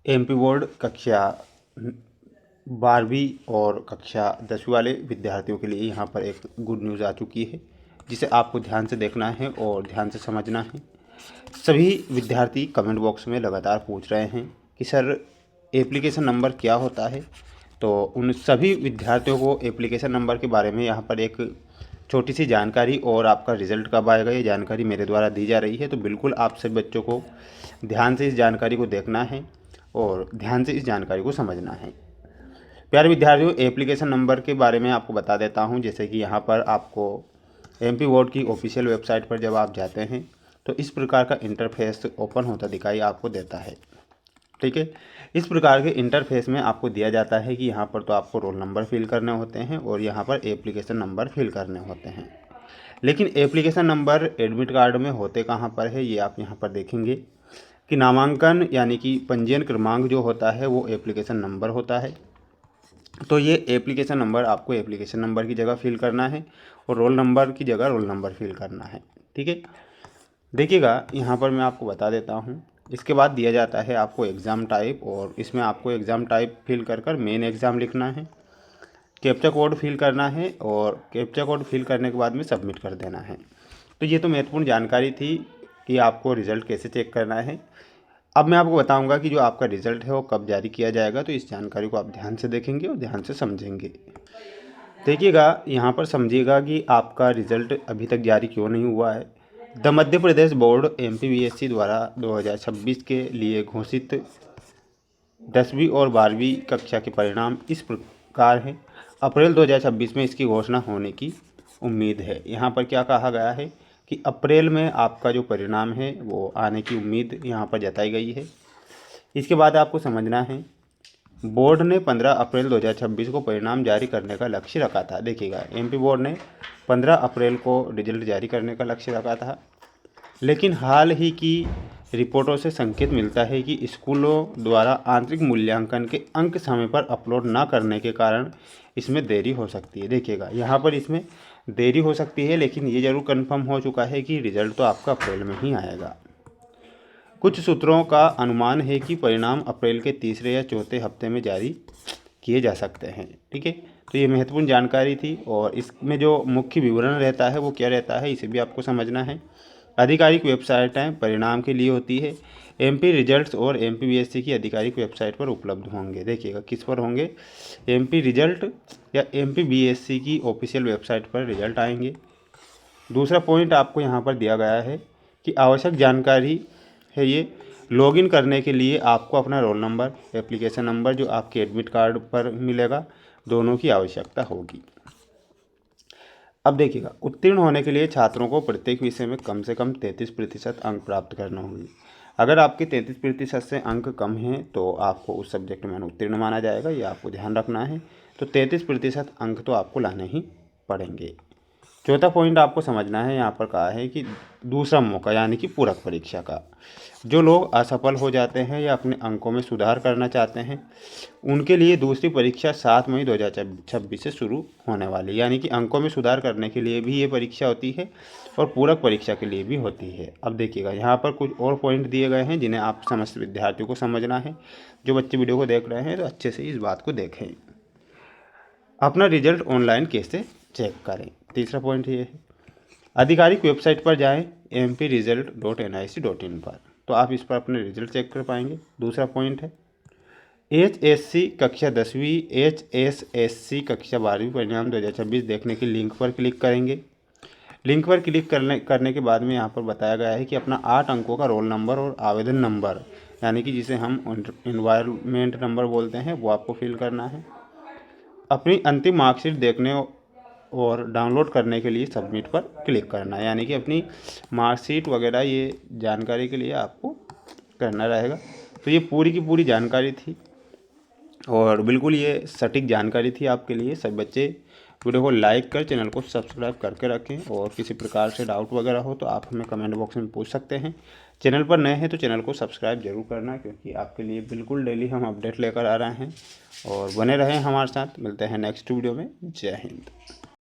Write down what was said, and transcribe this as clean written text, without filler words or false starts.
MP board कक्षा 12वीं और कक्षा 10वीं वाले विद्यार्थियों के लिए यहाँ पर एक गुड न्यूज़ आ चुकी है, जिसे आपको ध्यान से देखना है और ध्यान से समझना है। सभी विद्यार्थी कमेंट बॉक्स में लगातार पूछ रहे हैं कि सर एप्लीकेशन नंबर क्या होता है। तो उन सभी विद्यार्थियों को एप्लीकेशन नंबर के बारे में यहाँ पर एक छोटी सी जानकारी और आपका रिज़ल्ट कब आएगा, ये जानकारी मेरे द्वारा दी जा रही है। तो बिल्कुल आप सभी बच्चों को ध्यान से इस जानकारी को देखना है और ध्यान से इस जानकारी को समझना है। प्यारे विद्यार्थियों, एप्लीकेशन नंबर के बारे में आपको बता देता हूं। जैसे कि यहाँ पर आपको एमपी बोर्ड की ऑफिशियल वेबसाइट पर जब आप जाते हैं तो इस प्रकार का इंटरफेस ओपन होता दिखाई आपको देता है। ठीक है, इस प्रकार के इंटरफेस में आपको दिया जाता है कि यहाँ पर तो आपको रोल नंबर फिल करने होते हैं और यहाँ पर एप्लीकेशन नंबर फिल करने होते हैं। लेकिन एप्लीकेशन नंबर एडमिट कार्ड में होते कहाँ पर है, ये आप यहाँ पर देखेंगे कि नामांकन यानी कि पंजीयन क्रमांक जो होता है वो एप्लीकेशन नंबर होता है। तो ये एप्लीकेशन नंबर आपको एप्लीकेशन नंबर की जगह फिल करना है और रोल नंबर की जगह रोल नंबर फिल करना है। ठीक है, देखिएगा यहाँ पर मैं आपको बता देता हूँ। इसके बाद दिया जाता है आपको एग्ज़ाम टाइप, और इसमें आपको एग्ज़ाम टाइप फिल कर मेन एग्ज़ाम लिखना है, कैप्चा कोड फिल करना है और कैप्चा कोड फिल करने के बाद में सबमिट कर देना है। तो ये तो महत्वपूर्ण जानकारी थी कि आपको रिज़ल्ट कैसे चेक करना है। अब मैं आपको बताऊंगा कि जो आपका रिज़ल्ट है वो कब जारी किया जाएगा। तो इस जानकारी को आप ध्यान से देखेंगे और ध्यान से समझेंगे। देखिएगा, यहाँ पर समझिएगा कि आपका रिज़ल्ट अभी तक जारी क्यों नहीं हुआ है। द मध्य प्रदेश बोर्ड एमपीबीएससी द्वारा 2026 के लिए घोषित 10वीं और 12वीं कक्षा के परिणाम इस प्रकार हैं। अप्रैल 2026 में इसकी घोषणा होने की उम्मीद है। यहाँ पर क्या कहा गया है कि अप्रैल में आपका जो परिणाम है वो आने की उम्मीद यहाँ पर जताई गई है। इसके बाद आपको समझना है, बोर्ड ने 15 अप्रैल 2026 को परिणाम जारी करने का लक्ष्य रखा था। देखिएगा, एमपी बोर्ड ने 15 अप्रैल को रिजल्ट जारी करने का लक्ष्य रखा था, लेकिन हाल ही की रिपोर्टों से संकेत मिलता है कि स्कूलों द्वारा आंतरिक मूल्यांकन के अंक समय पर अपलोड न करने के कारण इसमें देरी हो सकती है। देखिएगा, यहाँ पर इसमें देरी हो सकती है, लेकिन ये ज़रूर कंफर्म हो चुका है कि रिजल्ट तो आपका अप्रैल में ही आएगा। कुछ सूत्रों का अनुमान है कि परिणाम अप्रैल के तीसरे या चौथे हफ्ते में जारी किए जा सकते हैं। ठीक है, तो ये महत्वपूर्ण जानकारी थी और इसमें जो मुख्य विवरण रहता है वो क्या रहता है, इसे भी आपको समझना है। आधिकारिक वेबसाइटें परिणाम के लिए होती है। एमपी रिजल्ट्स और एमपीबीएससी की आधिकारिक वेबसाइट पर उपलब्ध होंगे। देखिएगा, किस पर होंगे, एमपी रिजल्ट या एमपीबीएससी की ऑफिशियल वेबसाइट पर रिजल्ट आएंगे। दूसरा पॉइंट आपको यहाँ पर दिया गया है कि आवश्यक जानकारी है ये, लॉगिन करने के लिए आपको अपना रोल नंबर, एप्लीकेशन नंबर जो आपके एडमिट कार्ड पर मिलेगा, दोनों की आवश्यकता होगी। अब देखिएगा, उत्तीर्ण होने के लिए छात्रों को प्रत्येक विषय में कम से कम 33% अंक प्राप्त करना होंगे। अगर आपके 33% से अंक कम हैं तो आपको उस सब्जेक्ट में अनुत्तीर्ण माना जाएगा, ये आपको ध्यान रखना है। तो 33% अंक तो आपको लाने ही पड़ेंगे। चौथा पॉइंट आपको समझना है, यहाँ पर कहा है कि दूसरा मौका यानी कि पूरक परीक्षा का। जो लोग असफल हो जाते हैं या अपने अंकों में सुधार करना चाहते हैं, उनके लिए दूसरी परीक्षा 7 मई 2026 से शुरू होने वाली, यानी कि अंकों में सुधार करने के लिए भी ये परीक्षा होती है और पूरक परीक्षा के लिए भी होती है। अब देखिएगा, यहाँ पर कुछ और पॉइंट दिए गए हैं जिन्हें आप समस्त विद्यार्थियों को समझना है। जो बच्चे वीडियो को देख रहे हैं तो अच्छे से इस बात को देखें। अपना रिजल्ट ऑनलाइन कैसे चेक करें, तीसरा पॉइंट ये है। आधिकारिक वेबसाइट पर जाएं mpresult.nic.in पर, तो आप इस पर अपने रिजल्ट चेक कर पाएंगे। दूसरा पॉइंट है, HSC कक्षा 10वीं HSSC कक्षा 12वीं परिणाम 2026 देखने के लिंक पर क्लिक करेंगे। लिंक पर क्लिक करने के बाद में यहाँ पर बताया गया है कि अपना 8 अंकों का रोल नंबर और आवेदन नंबर, यानी कि जिसे हम इन्वायरमेंट नंबर बोलते हैं, वो आपको फिल करना है। अपनी अंतिम मार्कशीट देखने और डाउनलोड करने के लिए सबमिट पर क्लिक करना है, यानी कि अपनी मार्कशीट वगैरह ये जानकारी के लिए आपको करना रहेगा। तो ये पूरी की पूरी जानकारी थी और बिल्कुल ये सटीक जानकारी थी आपके लिए। सब बच्चे वीडियो को लाइक कर चैनल को सब्सक्राइब करके रखें, और किसी प्रकार से डाउट वगैरह हो तो आप हमें कमेंट बॉक्स में पूछ सकते हैं। चैनल पर नए हैं तो चैनल को सब्सक्राइब जरूर करना, क्योंकि आपके लिए बिल्कुल डेली हम अपडेट लेकर आ रहे हैं। और बने रहें हमारे साथ, मिलते हैं नेक्स्ट वीडियो में। जय हिंद।